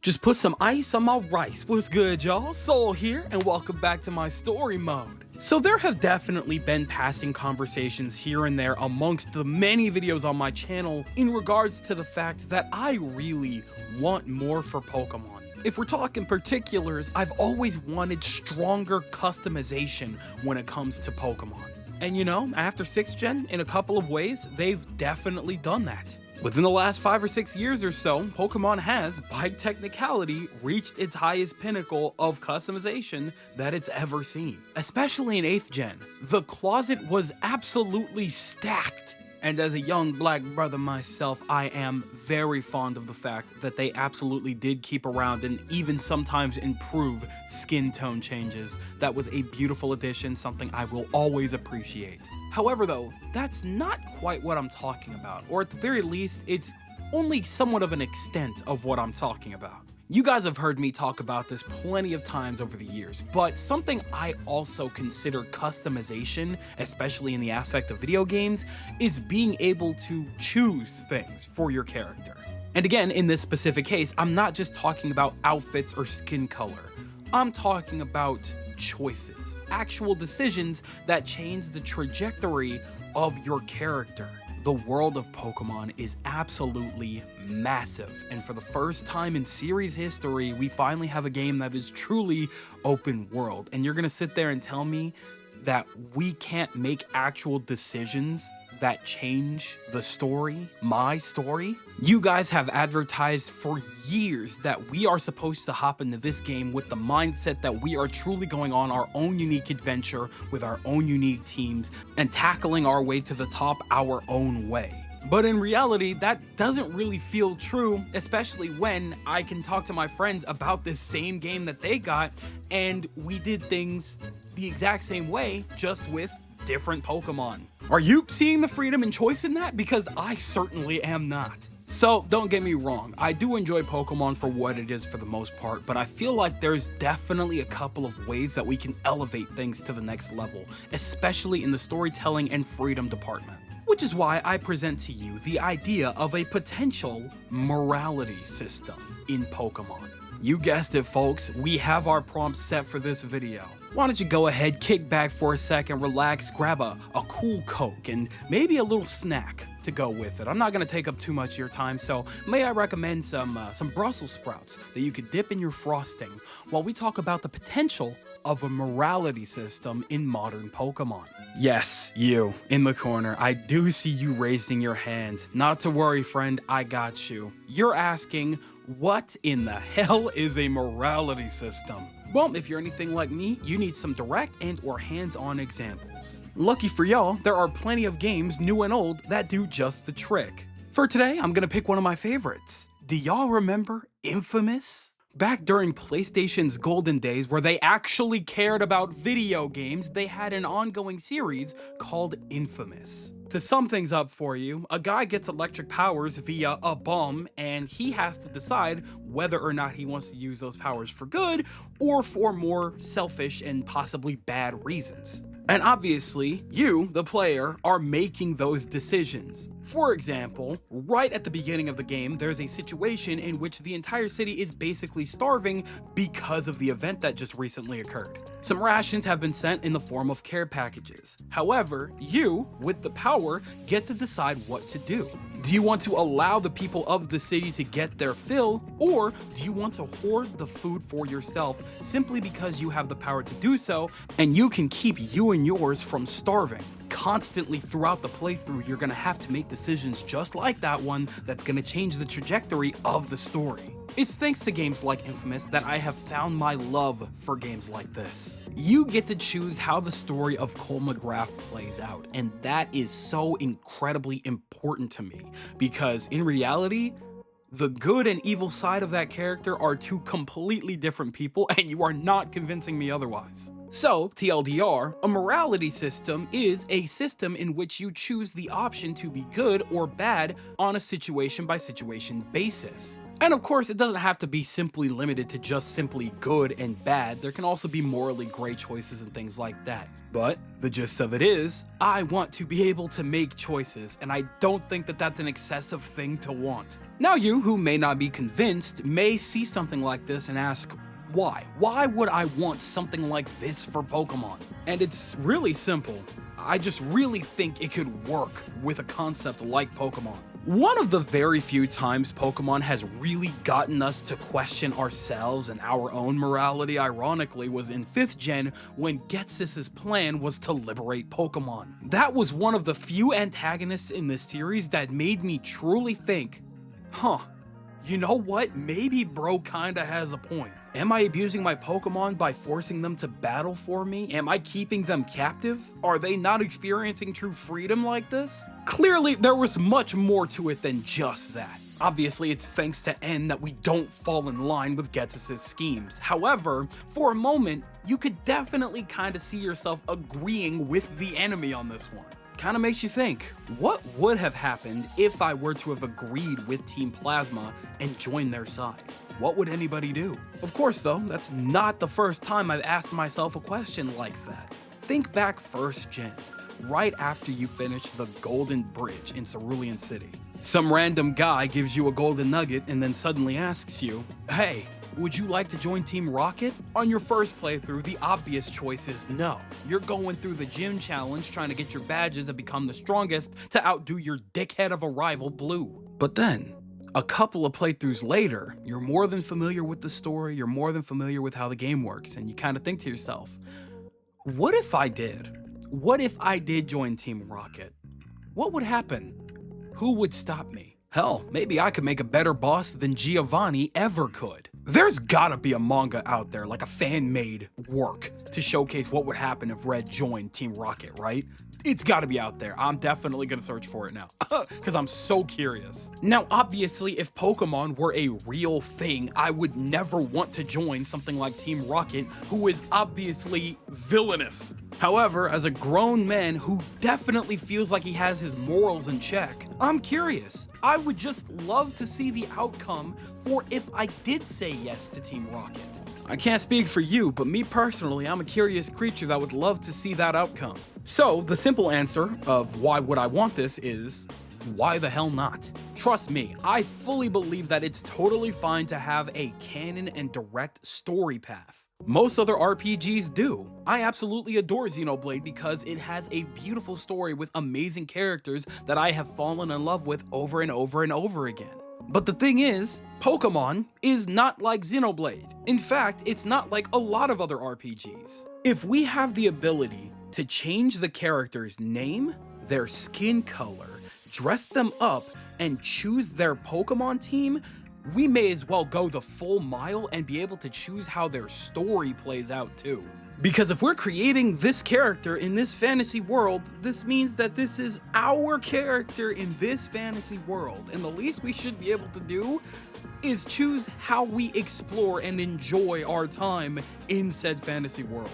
Just put some ice on my rice. What's good, y'all? Soul here, and welcome back to my story mode. So there have definitely been passing conversations here and there amongst the many videos on my channel in regards to the fact that I really want more for Pokemon. If we're talking particulars, I've always wanted stronger customization when it comes to Pokemon. And you know, after 6th gen, in a couple of ways, they've definitely done that. Within the last 5 or 6 years or so, Pokemon has, by technicality, reached its highest pinnacle of customization that it's ever seen. Especially in 8th gen, the closet was absolutely stacked. And as a young black brother myself, I am very fond of the fact that they absolutely did keep around and even sometimes improve skin tone changes. That was a beautiful addition, something I will always appreciate. However though, that's not quite what I'm talking about, or at the very least, it's only somewhat of an extent of what I'm talking about. You guys have heard me talk about this plenty of times over the years, but something I also consider customization, especially in the aspect of video games, is being able to choose things for your character. And again, in this specific case, I'm not just talking about outfits or skin color. I'm talking about choices, actual decisions that change the trajectory of your character. The world of Pokemon is absolutely massive, and for the first time in series history, we finally have a game that is truly open world. And you're gonna sit there and tell me that we can't make actual decisions that change the story, my story? You guys have advertised for years that we are supposed to hop into this game with the mindset that we are truly going on our own unique adventure with our own unique teams and tackling our way to the top our own way. But in reality, that doesn't really feel true, especially when I can talk to my friends about this same game that they got, and we did things the exact same way, just with different Pokemon. Are you seeing the freedom and choice in that? Because I certainly am not. So don't get me wrong, I do enjoy Pokemon for what it is for the most part, but I feel like there's definitely a couple of ways that we can elevate things to the next level, especially in the storytelling and freedom department. Which is why I present to you the idea of a potential morality system in Pokemon. You guessed it, folks, we have our prompts set for this video. Why don't you go ahead, kick back for a second, relax, grab a cool Coke and maybe a little snack to go with it. I'm not gonna take up too much of your time, so may I recommend some Brussels sprouts that you could dip in your frosting while we talk about the potential of a morality system in modern Pokemon. Yes, you in the corner, I do see you raising your hand. Not to worry, friend, I got you. You're asking, what in the hell is a morality system? Well, if you're anything like me, you need some direct and or hands-on examples. Lucky for y'all, there are plenty of games, new and old, that do just the trick. For today, I'm gonna pick one of my favorites. Do y'all remember Infamous? Back during PlayStation's golden days, where they actually cared about video games, they had an ongoing series called Infamous. To sum things up for you, a guy gets electric powers via a bomb, and he has to decide whether or not he wants to use those powers for good or for more selfish and possibly bad reasons. And obviously, you, the player, are making those decisions. For example, right at the beginning of the game, there's a situation in which the entire city is basically starving because of the event that just recently occurred. Some rations have been sent in the form of care packages. However, you, with the power, get to decide what to do. Do you want to allow the people of the city to get their fill, or do you want to hoard the food for yourself simply because you have the power to do so and you can keep you and yours from starving? Constantly throughout the playthrough, you're gonna have to make decisions just like that one that's gonna change the trajectory of the story. It's thanks to games like Infamous that I have found my love for games like this. You get to choose how the story of Cole McGrath plays out, and that is so incredibly important to me, because in reality, the good and evil side of that character are two completely different people, and you are not convincing me otherwise. So, TLDR, a morality system is a system in which you choose the option to be good or bad on a situation by situation basis. And of course, it doesn't have to be simply limited to just simply good and bad. There can also be morally gray choices and things like that. But the gist of it is, I want to be able to make choices, and I don't think that that's an excessive thing to want. Now you, who may not be convinced, may see something like this and ask, why? Why would I want something like this for Pokemon? And it's really simple. I just really think it could work with a concept like Pokemon. One of the very few times Pokemon has really gotten us to question ourselves and our own morality, ironically, was in 5th gen when Ghetsis' plan was to liberate Pokemon. That was one of the few antagonists in this series that made me truly think, you know what, maybe bro kinda has a point. Am I abusing my Pokemon by forcing them to battle for me? Am I keeping them captive? Are they not experiencing true freedom like this? Clearly, there was much more to it than just that. Obviously, it's thanks to N that we don't fall in line with Ghetsis' schemes. However, for a moment, you could definitely kinda see yourself agreeing with the enemy on this one. Kinda makes you think, what would have happened if I were to have agreed with Team Plasma and joined their side? What would anybody do? Of course though, that's not the first time I've asked myself a question like that. Think back 1st gen, right after you finish the Golden Bridge in Cerulean City. Some random guy gives you a golden nugget and then suddenly asks you, hey, would you like to join Team Rocket? On your first playthrough, the obvious choice is no. You're going through the gym challenge trying to get your badges and become the strongest to outdo your dickhead of a rival, Blue. But then, a couple of playthroughs later, you're more than familiar with the story, you're more than familiar with how the game works, and you kind of think to yourself, what if I did? What if I did join Team Rocket? What would happen? Who would stop me? Hell, maybe I could make a better boss than Giovanni ever could. There's gotta be a manga out there, like a fan-made work, to showcase what would happen if Red joined Team Rocket, right? It's gotta be out there. I'm definitely gonna search for it now, because I'm so curious. Now, obviously, if Pokemon were a real thing, I would never want to join something like Team Rocket, who is obviously villainous. However, as a grown man who definitely feels like he has his morals in check, I'm curious. I would just love to see the outcome for if I did say yes to Team Rocket. I can't speak for you, but me personally, I'm a curious creature that would love to see that outcome. So, the simple answer of why would I want this is, why the hell not? Trust me, I fully believe that it's totally fine to have a canon and direct story path. Most other RPGs do. I absolutely adore Xenoblade because it has a beautiful story with amazing characters that I have fallen in love with over and over and over again. But the thing is, Pokemon is not like Xenoblade. In fact, it's not like a lot of other RPGs. If we have the ability to change the character's name, their skin color, dress them up, and choose their Pokemon team, we may as well go the full mile and be able to choose how their story plays out too. Because if we're creating this character in this fantasy world, this means that this is our character in this fantasy world, and the least we should be able to do is choose how we explore and enjoy our time in said fantasy world.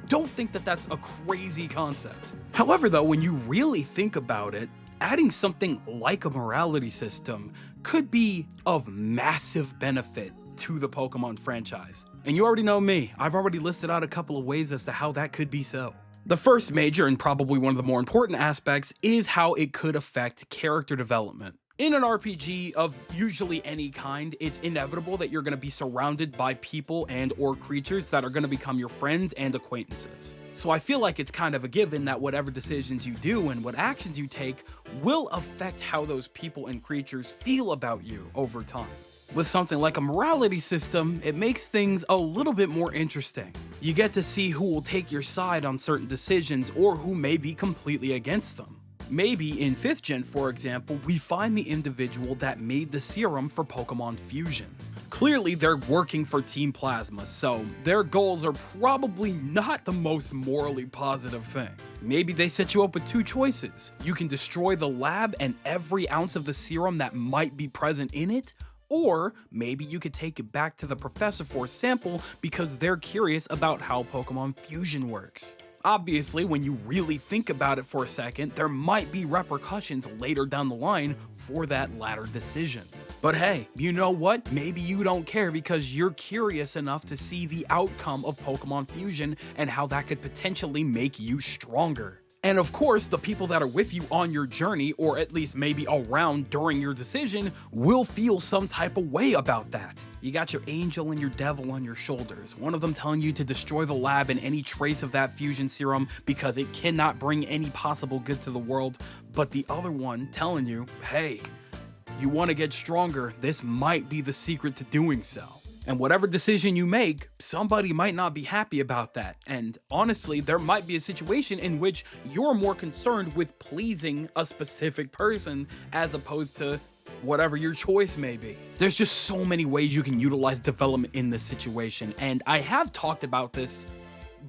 Don't think that that's a crazy concept. However though, when you really think about it, adding something like a morality system could be of massive benefit to the Pokemon franchise. And you already know me, I've already listed out a couple of ways as to how that could be so. The first major and probably one of the more important aspects is how it could affect character development. In an RPG of usually any kind, it's inevitable that you're going to be surrounded by people and or creatures that are going to become your friends and acquaintances. So I feel like it's kind of a given that whatever decisions you do and what actions you take will affect how those people and creatures feel about you over time. With something like a morality system, it makes things a little bit more interesting. You get to see who will take your side on certain decisions or who may be completely against them. Maybe in 5th gen, for example, we find the individual that made the serum for Pokemon Fusion. Clearly, they're working for Team Plasma, so their goals are probably not the most morally positive thing. Maybe they set you up with two choices. You can destroy the lab and every ounce of the serum that might be present in it, or maybe you could take it back to the professor for a sample because they're curious about how Pokemon Fusion works. Obviously, when you really think about it for a second, there might be repercussions later down the line for that latter decision. But hey, you know what? Maybe you don't care because you're curious enough to see the outcome of Pokemon Fusion and how that could potentially make you stronger. And of course, the people that are with you on your journey, or at least maybe around during your decision, will feel some type of way about that. You got your angel and your devil on your shoulders, one of them telling you to destroy the lab and any trace of that fusion serum because it cannot bring any possible good to the world, but the other one telling you, hey, you want to get stronger, this might be the secret to doing so. And whatever decision you make, somebody might not be happy about that. And honestly, there might be a situation in which you're more concerned with pleasing a specific person as opposed to whatever your choice may be. There's just so many ways you can utilize development in this situation, and I have talked about this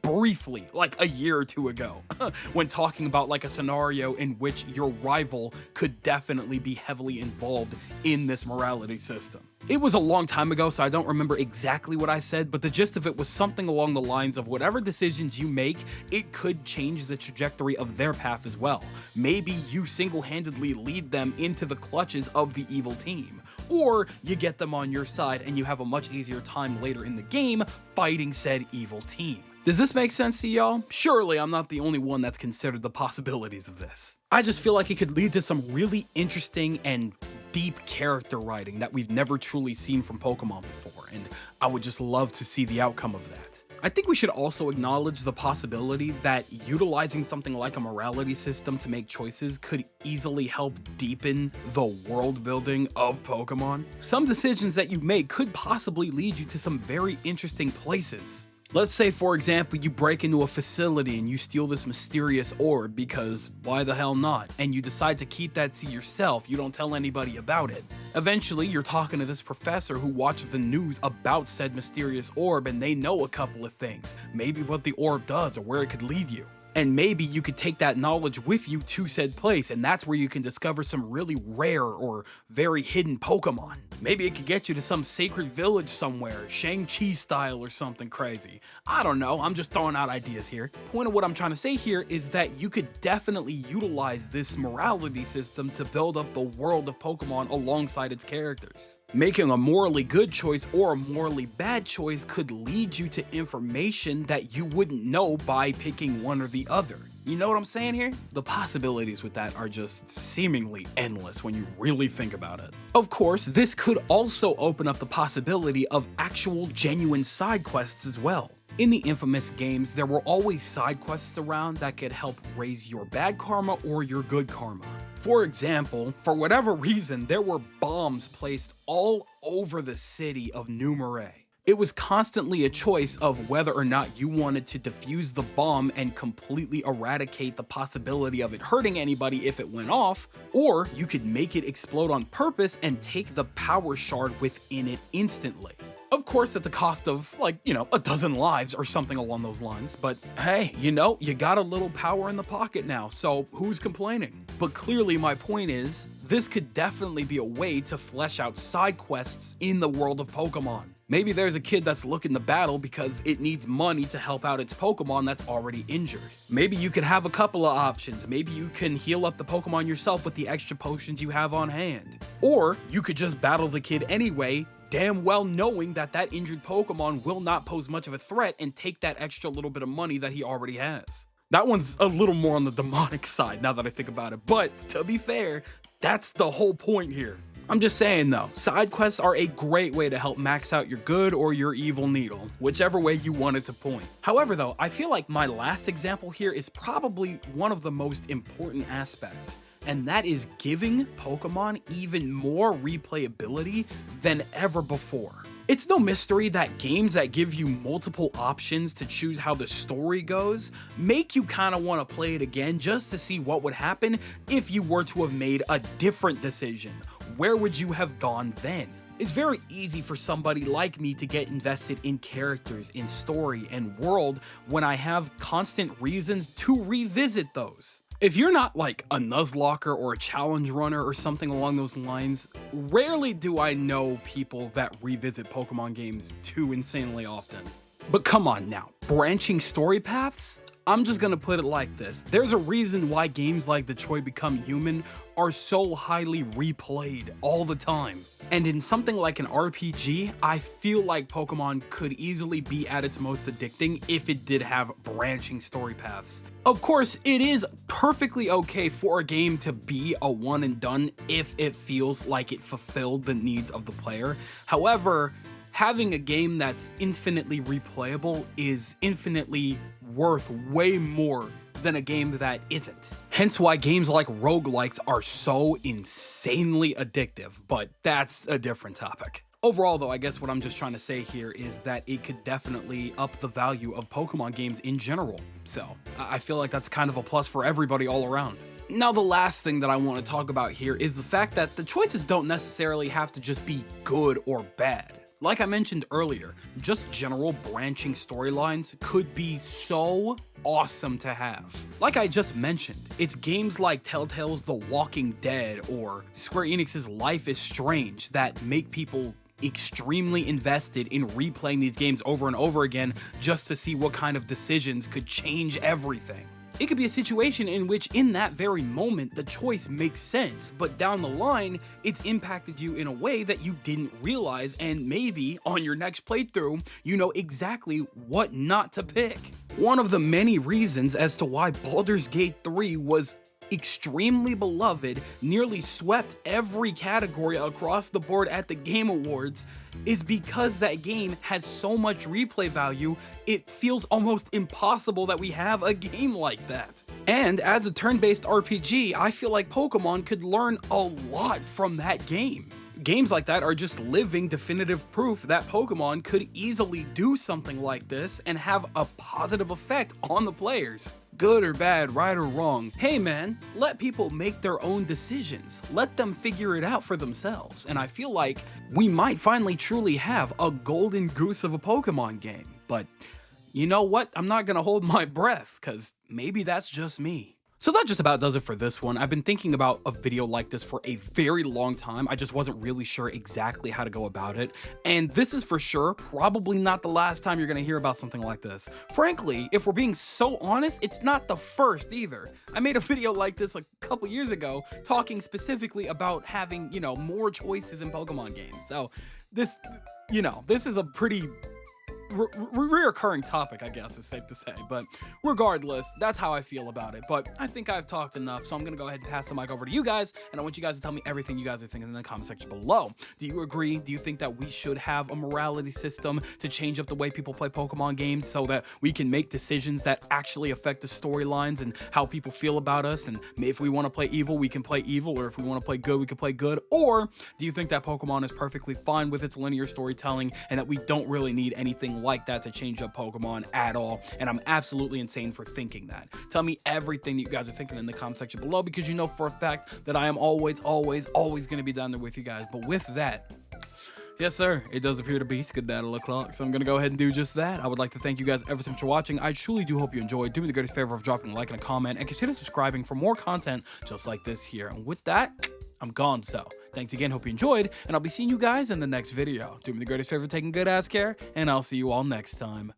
briefly like a year or two ago when talking about like a scenario in which your rival could definitely be heavily involved in this morality system. It was a long time ago, so I don't remember exactly what I said, but the gist of it was something along the lines of whatever decisions you make, it could change the trajectory of their path as well. Maybe you single-handedly lead them into the clutches of the evil team, or you get them on your side and you have a much easier time later in the game fighting said evil team. Does this make sense to y'all? Surely I'm not the only one that's considered the possibilities of this. I just feel like it could lead to some really interesting and deep character writing that we've never truly seen from Pokemon before, and I would just love to see the outcome of that. I think we should also acknowledge the possibility that utilizing something like a morality system to make choices could easily help deepen the world building of Pokemon. Some decisions that you make could possibly lead you to some very interesting places. Let's say, for example, you break into a facility and you steal this mysterious orb because why the hell not? And you decide to keep that to yourself, you don't tell anybody about it. Eventually, you're talking to this professor who watched the news about said mysterious orb and they know a couple of things, maybe what the orb does or where it could lead you. And maybe you could take that knowledge with you to said place, and that's where you can discover some really rare or very hidden Pokemon. Maybe it could get you to some sacred village somewhere, Shang-Chi style or something crazy. I don't know, I'm just throwing out ideas here. Point of what I'm trying to say here is that you could definitely utilize this morality system to build up the world of Pokemon alongside its characters. Making a morally good choice or a morally bad choice could lead you to information that you wouldn't know by picking one or the other. You know what I'm saying here? The possibilities with that are just seemingly endless when you really think about it. Of course, this could also open up the possibility of actual genuine side quests as well. In the infamous games, there were always side quests around that could help raise your bad karma or your good karma. For example, for whatever reason, there were bombs placed all over the city of Numerai. It was constantly a choice of whether or not you wanted to defuse the bomb and completely eradicate the possibility of it hurting anybody if it went off, or you could make it explode on purpose and take the power shard within it instantly. Of course, at the cost of, like, a dozen lives or something along those lines. But hey, you got a little power in the pocket now, so who's complaining? But clearly my point is, this could definitely be a way to flesh out side quests in the world of Pokemon. Maybe there's a kid that's looking to battle because it needs money to help out its Pokemon that's already injured. Maybe you could have a couple of options. Maybe you can heal up the Pokemon yourself with the extra potions you have on hand. Or you could just battle the kid anyway, damn well knowing that that injured Pokemon will not pose much of a threat and take that extra little bit of money that he already has. That one's a little more on the demonic side now that I think about it, but to be fair, that's the whole point here. I'm just saying though, side quests are a great way to help max out your good or your evil needle, whichever way you want it to point. However though, I feel like my last example here is probably one of the most important aspects, and that is giving Pokemon even more replayability than ever before. It's no mystery that games that give you multiple options to choose how the story goes make you kind of want to play it again just to see what would happen if you were to have made a different decision. Where would you have gone then? It's very easy for somebody like me to get invested in characters, in story, and world when I have constant reasons to revisit those. If you're not like a Nuzlocke or a challenge runner or something along those lines, rarely do I know people that revisit Pokemon games too insanely often. But come on now, branching story paths? I'm just gonna put it like this. There's a reason why games like Detroit Become Human are so highly replayed all the time. And in something like an RPG, I feel like Pokemon could easily be at its most addicting if it did have branching story paths. Of course, it is perfectly okay for a game to be a one and done if it feels like it fulfilled the needs of the player. However, having a game that's infinitely replayable is infinitely worth way more than a game that isn't. Hence why games like roguelikes are so insanely addictive, but that's a different topic. Overall though, I guess what I'm just trying to say here is that it could definitely up the value of Pokemon games in general. So I feel like that's kind of a plus for everybody all around. Now, the last thing that I want to talk about here is the fact that the choices don't necessarily have to just be good or bad. Like I mentioned earlier, just general branching storylines could be so awesome to have. Like I just mentioned, it's games like Telltale's The Walking Dead or Square Enix's Life is Strange that make people extremely invested in replaying these games over and over again just to see what kind of decisions could change everything. It could be a situation in which in that very moment the choice makes sense, but down the line it's impacted you in a way that you didn't realize, and maybe on your next playthrough you know exactly what not to pick. One of the many reasons as to why Baldur's Gate 3 was extremely beloved, nearly swept every category across the board at the Game Awards, is because that game has so much replay value, it feels almost impossible that we have a game like that. And as a turn-based RPG, I feel like Pokemon could learn a lot from that game. Games like that are just living definitive proof that Pokemon could easily do something like this and have a positive effect on the players. Good or bad, right or wrong, hey man, let people make their own decisions. Let them figure it out for themselves. And I feel like we might finally truly have a golden goose of a Pokemon game. But you know what? I'm not gonna hold my breath, cause maybe that's just me. So that just about does it for this one. I've been thinking about a video like this for a very long time. I just wasn't really sure exactly how to go about it. And this is for sure probably not the last time you're gonna hear about something like this. Frankly, if we're being so honest, it's not the first either. I made a video like this a couple years ago talking specifically about having, you know, more choices in Pokemon games. So this, you know, this is a pretty reoccurring topic, I guess is safe to say, but regardless, that's how I feel about it. But I think I've talked enough, so I'm gonna go ahead and pass the mic over to you guys, and I want you guys to tell me everything you guys are thinking in the comment section below. Do you agree? Do you think that we should have a morality system to change up the way people play Pokemon games so that we can make decisions that actually affect the storylines and how people feel about us? And if we want to play evil, we can play evil, or if we want to play good, we can play good. Or do you think that Pokemon is perfectly fine with its linear storytelling and that we don't really need anything like that to change up Pokemon at all? And I'm absolutely insane for thinking that. Tell me everything that you guys are thinking in the comment section below, because you know for a fact that I am always going to be down there with you guys. But with that, yes sir, it does appear to be skedaddle o'clock, so I'm gonna go ahead and do just that. I would like to thank you guys ever so much for watching. I truly do hope you enjoyed. Do me the greatest favor of dropping a like and a comment, and consider subscribing for more content just like this here. And with that, I'm gone. So thanks again, hope you enjoyed, and I'll be seeing you guys in the next video. Do me the greatest favor of taking good ass care, and I'll see you all next time.